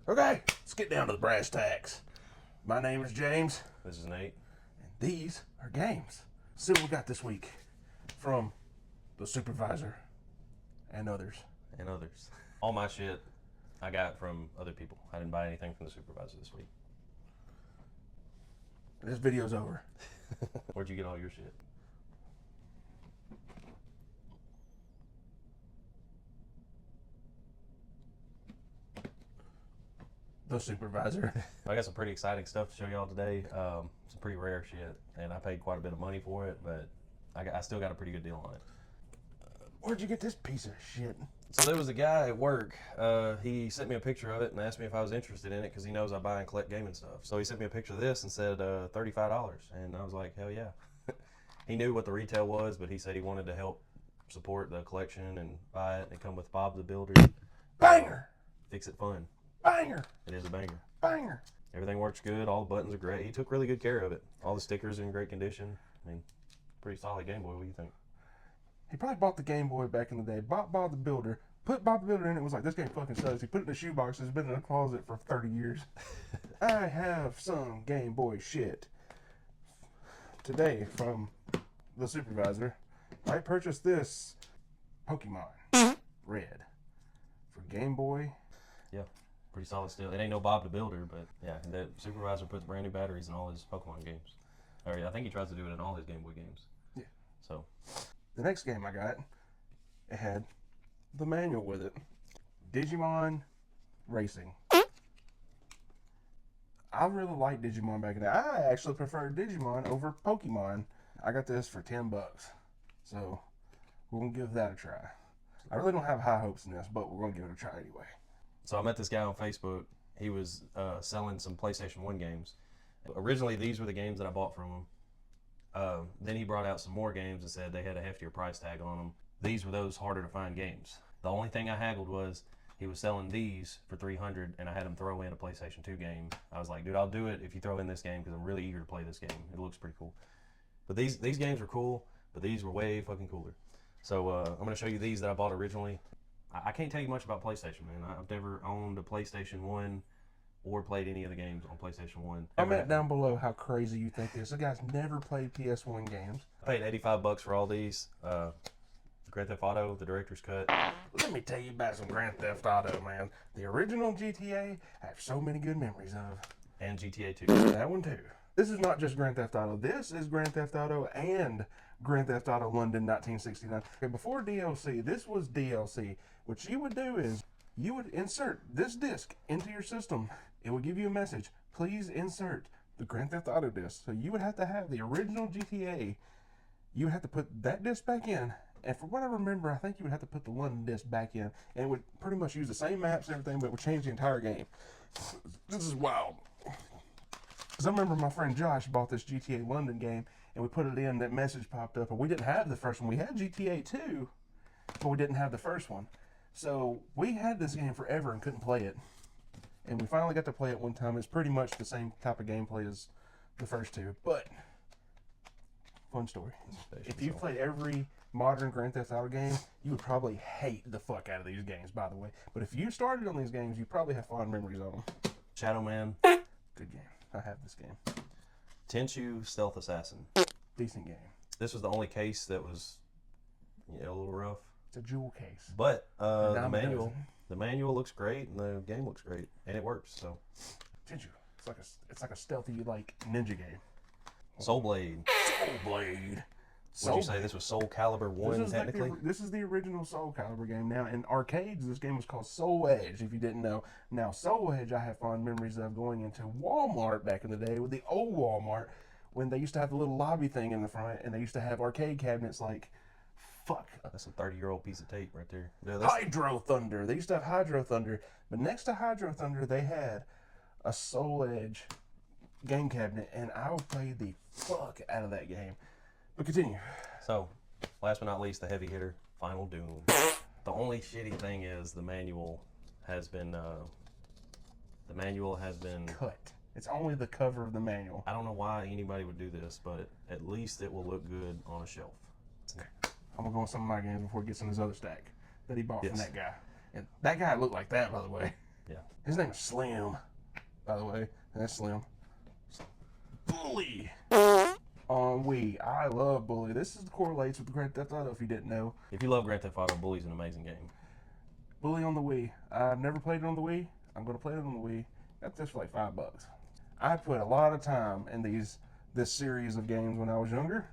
Okay, let's get down to the brass tacks. My name is James. This is Nate. And these are games. See what we got this week from the supervisor and others. And others. All my shit I got from other people. I didn't buy anything from the supervisor this week. This video's over. Where'd you get all your shit? The supervisor. I got some pretty exciting stuff to show y'all today. Some pretty rare shit, and I paid quite a bit of money for it, but I still got a pretty good deal on it. Where'd you get this piece of shit? So there was a guy at work. He sent me a picture of it and asked me if I was interested in it because he knows I buy and collect gaming stuff. So he sent me a picture of this and said $35, and I was like, hell yeah. He knew what the retail was, but he said he wanted to help support the collection and buy it and come with Bob the Builder. Banger! Fix it fun. Banger! It is a banger. Banger! Everything works good. All the buttons are great. He took really good care of it. All the stickers are in great condition. I mean, pretty solid Game Boy. What do you think? He probably bought the Game Boy back in the day, bought Bob the Builder, put Bob the Builder in it, was like, this game fucking sucks. He put it in a shoebox, it's been in a closet for 30 years. I have some Game Boy shit. Today, from the supervisor, I purchased this Pokemon Red for Game Boy. Yeah, pretty solid still. It ain't no Bob the Builder, but yeah, the supervisor puts brand new batteries in all his Pokemon games. Or yeah, I think he tries to do it in all his Game Boy games. Yeah. So the next game I got, it had the manual with it. Digimon Racing. I really liked Digimon back in the day. I actually preferred Digimon over Pokemon. I got this for $10. So we're gonna give that a try. I really don't have high hopes in this, but we're gonna give it a try anyway. So I met this guy on Facebook. He was selling some PlayStation 1 games. Originally, these were the games that I bought from him. Then he brought out some more games and said they had a heftier price tag on them. These were those harder to find games. The only thing I haggled was he was selling these for $300, and I had him throw in a PlayStation 2 game. I was like, dude, I'll do it if you throw in this game because I'm really eager to play this game. It looks pretty cool. But these games were cool, but these were way fucking cooler. So I'm going to show you these that I bought originally. I can't tell you much about PlayStation, man. I've never owned a PlayStation 1 or played any of the games on PlayStation 1. Comment down below how crazy you think this. The guy's never played PS1 games. I paid $85 for all these. Grand Theft Auto, the director's cut. Let me tell you about some Grand Theft Auto, man. The original GTA, I have so many good memories of. And GTA 2. That one too. This is not just Grand Theft Auto. This is Grand Theft Auto and Grand Theft Auto London 1969. Okay, before DLC, this was DLC. What you would do is you would insert this disc into your system. It would give you a message. Please insert the Grand Theft Auto disc. So you would have to have the original GTA. You would have to put that disc back in. And from what I remember, I think you would have to put the London disc back in. And it would pretty much use the same maps and everything, but it would change the entire game. This is wild. Because I remember my friend Josh bought this GTA London game, and we put it in, that message popped up, and we didn't have the first one. We had GTA 2, but we didn't have the first one. So we had this game forever and couldn't play it. And we finally got to play it one time. It's pretty much the same type of gameplay as the first two, but fun story. If you played every modern Grand Theft Auto game, you would probably hate the fuck out of these games, by the way. But if you started on these games, you probably have fond memories of them. Shadow Man. Good game. I have this game. Tenchu Stealth Assassin. Decent game. This was the only case that was a little rough. It's a jewel case. But the manual looks great, and the game looks great, and it works. So Tenchu. It's like a stealthy ninja game. Soul Blade. Soul Blade. Would you say this was Soul Calibur 1 technically? This is the original Soul Calibur game. Now, in arcades, this game was called Soul Edge, if you didn't know. Now, Soul Edge, I have fond memories of going into Walmart back in the day, with the old Walmart, when they used to have the little lobby thing in the front, and they used to have arcade cabinets like, fuck. That's a 30-year-old piece of tape right there. Yeah, Hydro Thunder. They used to have Hydro Thunder. But next to Hydro Thunder, they had a Soul Edge game cabinet, and I would play the fuck out of that game. But continue. So, last but not least, the heavy hitter, Final Doom. The only shitty thing is the manual has been cut. It's only the cover of the manual. I don't know why anybody would do this, but at least it will look good on a shelf. Okay. I'm gonna go on some of my games before he gets in his other stack that he bought from that guy. And that guy looked like that, by the way. Yeah. His name is Slim, by the way. That's Slim. Bully on Wii. I love Bully. This is correlates with Grand Theft Auto if you didn't know. If you love Grand Theft Auto, Bully's an amazing game. Bully on the Wii. I've never played it on the Wii. I'm going to play it on the Wii. Got this for like $5. I put a lot of time in this series of games when I was younger.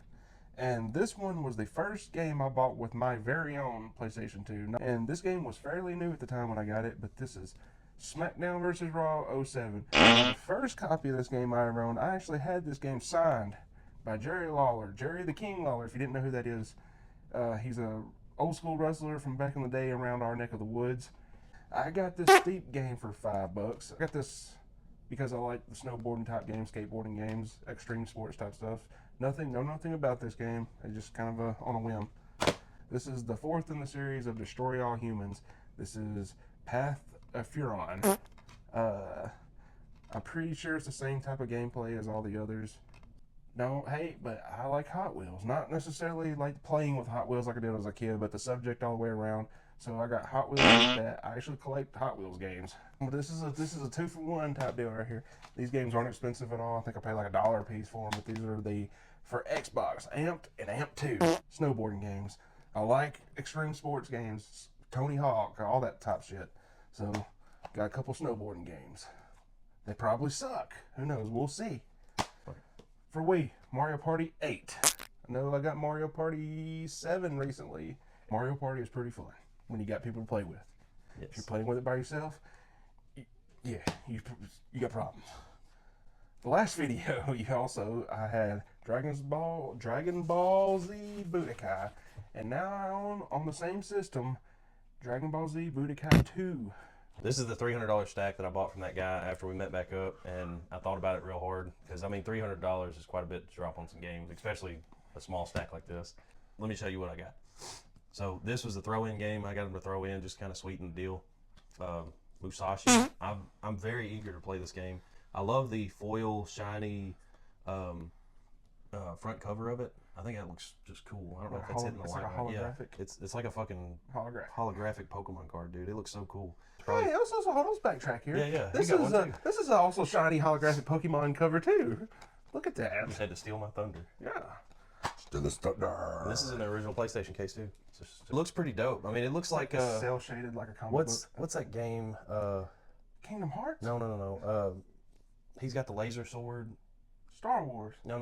And this one was the first game I bought with my very own PlayStation 2. And this game was fairly new at the time when I got it, but this is SmackDown vs. Raw 07. The first copy of this game I ever owned, I actually had this game signed by Jerry Lawler. Jerry the King Lawler, if you didn't know who that is. He's a old school wrestler from back in the day around our neck of the woods. I got this steep game for $5. I got this because I like the snowboarding type games, skateboarding games, extreme sports type stuff. Know nothing about this game. It's just kind of on a whim. This is the fourth in the series of Destroy All Humans. This is Path of Furon. I'm pretty sure it's the same type of gameplay as all the others. Don't hate, but I like Hot Wheels. Not necessarily like playing with Hot Wheels like I did as a kid, but the subject all the way around. So I got Hot Wheels like that. I actually collect Hot Wheels games. But this is a 2-for-1 type deal right here. These games aren't expensive at all. I think I paid like $1 a piece for them, but these are for Xbox, Amped and Amp 2 snowboarding games. I like extreme sports games, Tony Hawk, all that type shit. So got a couple snowboarding games. They probably suck. Who knows? We'll see. For Wii, Mario Party 8. I know I got Mario Party 7 recently. Mario Party is pretty fun when you got people to play with. Yes. If you're playing with it by yourself, you got problems. The last video, I had Dragon Ball Z Budokai, and now I own on the same system Dragon Ball Z Budokai 2. This is the $300 stack that I bought from that guy after we met back up, and I thought about it real hard because I mean $300 is quite a bit to drop on some games, especially a small stack like this. Let me show you what I got. So this was the throw-in game. I got him to throw in, just kind of sweeten the deal. Musashi. I'm very eager to play this game. I love the foil shiny front cover of it. I think that looks just cool. I don't know if it's hitting the light. Like yeah, holographic. it's like a fucking holographic Pokemon card, dude. It looks so cool. Hey, let's backtrack here. Yeah. This is also shiny holographic Pokemon cover too. Look at that. I just had to steal my thunder. Yeah. Steal the thunder. And this is in the original PlayStation case too. It looks pretty dope. I mean, it looks like cell shaded like a comic book. What's that game? Kingdom Hearts? No. He's got the laser sword. Star Wars. No.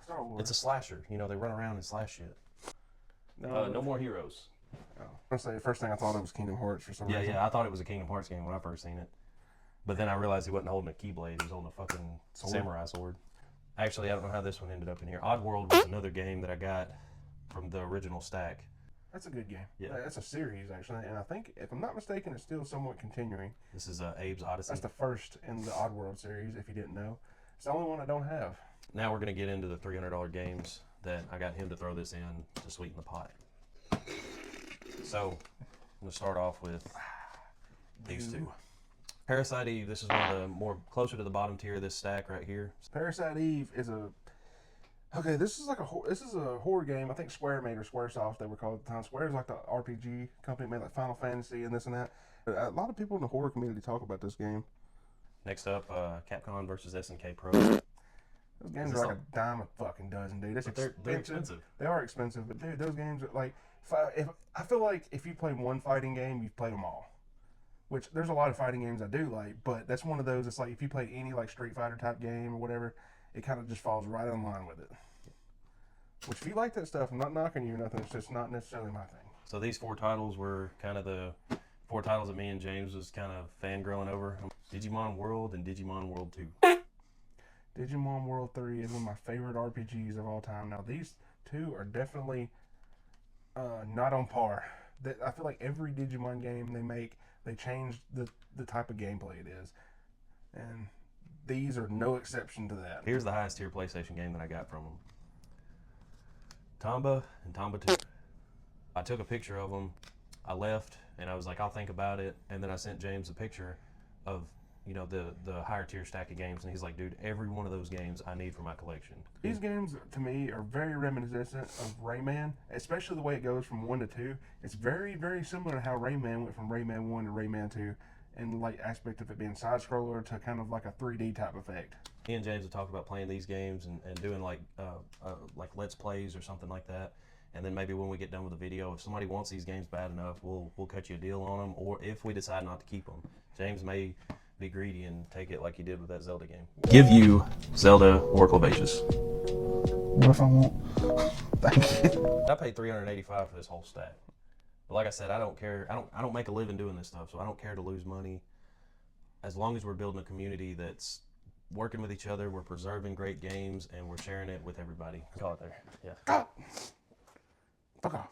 Star Wars. It's a slasher. You know, they run around and slash shit. No More Heroes. Oh. I was say the first thing I thought it was Kingdom Hearts for some reason. Yeah. I thought it was a Kingdom Hearts game when I first seen it, but then I realized he wasn't holding a keyblade. He was holding a fucking samurai sword. Actually, I don't know how this one ended up in here. Oddworld was another game that I got from the original stack. That's a good game. Yeah. That's a series, actually. And I think, if I'm not mistaken, it's still somewhat continuing. This is Abe's Odyssey. That's the first in the Oddworld series, if you didn't know. It's the only one I don't have. Now we're going to get into the $300 games that I got him to throw this in to sweeten the pot. So, I'm going to start off with these two. Parasite Eve, this is one of the more closer to the bottom tier of this stack right here. Parasite Eve is okay, this is a horror game. I think Square made, or Squaresoft they were called at the time. Square's like the RPG company, made like Final Fantasy and this and that. A lot of people in the horror community talk about this game. Next up, Capcom versus SNK Pro. Those games are like a dime a fucking dozen, dude. They're expensive. They are expensive, but dude, those games are like, I feel like if you play one fighting game, you've played them all. Which, there's a lot of fighting games I do like, but that's one of those, it's like if you play any like Street Fighter type game or whatever, it kind of just falls right in line with it. Which, if you like that stuff, I'm not knocking you or nothing, it's just not necessarily my thing. So these four titles were kind of the four titles that me and James was kind of fangirling over. Digimon World and Digimon World 2. Digimon World 3 is one of my favorite RPGs of all time. Now, these two are definitely not on par. I feel like every Digimon game they make, they change the type of gameplay it is. And these are no exception to that. Here's the highest tier PlayStation game that I got from them. Tomba and Tomba 2. I took a picture of them. I left, and I was like, I'll think about it. And then I sent James a picture of, you know, the higher tier stack of games, and he's like, dude, every one of those games I need for my collection. These games, to me, are very reminiscent of Rayman, especially the way it goes from 1 to 2. It's very, very similar to how Rayman went from Rayman 1 to Rayman 2. and like aspect of it being side scroller to kind of like a 3D type effect. Me and James have talked about playing these games and doing like let's plays or something like that. And then maybe when we get done with the video, if somebody wants these games bad enough, we'll cut you a deal on them. Or if we decide not to keep them, James may be greedy and take it like he did with that Zelda game. Give you Zelda Oracle of Ages. What if I want? Thank you. I paid $385 for this whole stack. But like I said, I don't care. I don't make a living doing this stuff, so I don't care to lose money. As long as we're building a community that's working with each other, we're preserving great games, and we're sharing it with everybody. Call it there. Yeah. Fuck off.